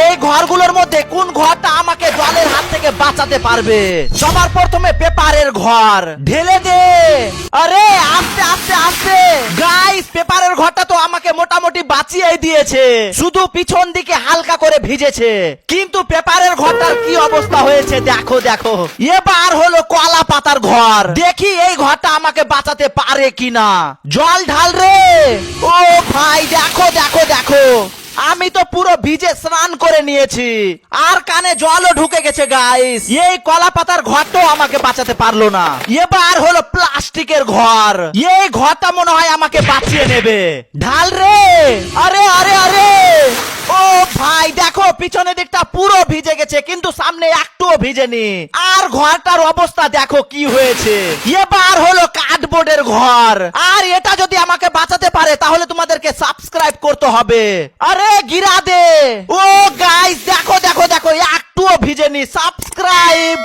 এই ঘরগুলোর মধ্যে কোন ঘরটা আমাকে জলের হাত থেকে বাঁচাতে পারবে? সবার প্রথমে পেপারের ঘর ঢেলে দে। আরে আস্তে আস্তে আস্তে। গাইস, পেপারের ঘরটা তো আমাকে মোটামুটি বাঁচিয়ে দিয়েছে, শুধু পিছন দিকে হালকা করে ভিজেছে। কিন্তু পেপারের ঘরটার কি অবস্থা হয়েছে দেখো দেখো। এবার হলো কলা পাতার ঘর, দেখি এই ঘরটা আমাকে বাঁচাতে পারে কিনা। জল ঢাল রে। ও ভাই দেখো দেখো দেখো, আমি তো পুরো ভিজে স্নান করে নিয়েছি, আর কানে জলও ঢুকে গেছে। গাইস, এই কলা পাতার ঘরটাও আমাকে বাঁচাতে পারলো না। এবার হলো প্লাস্টিকের ঘর, এই ঘরটা মনে হয় আমাকে বাঁচিয়ে নেবে। ঢাল রে। আরে আরে আরে, ও ভাই দেখো পিছনের দিকটা পুরো ভিজে গেছে, কিন্তু সামনে একটুও ভিজেনি। আর ঘরটার অবস্থা দেখো কি হয়েছে। এবার হলো কার্ডবোর্ডের ঘর, আর এটা যদি আমাকে বাঁচাতে পারে তাহলে তোমাদেরকে সাবস্ক্রাইব করতে হবে। আরে গিরা দে। ও গাইস দেখো দেখো দেখো, একটুও ভিজেনি। সাবস্ক্রাইব।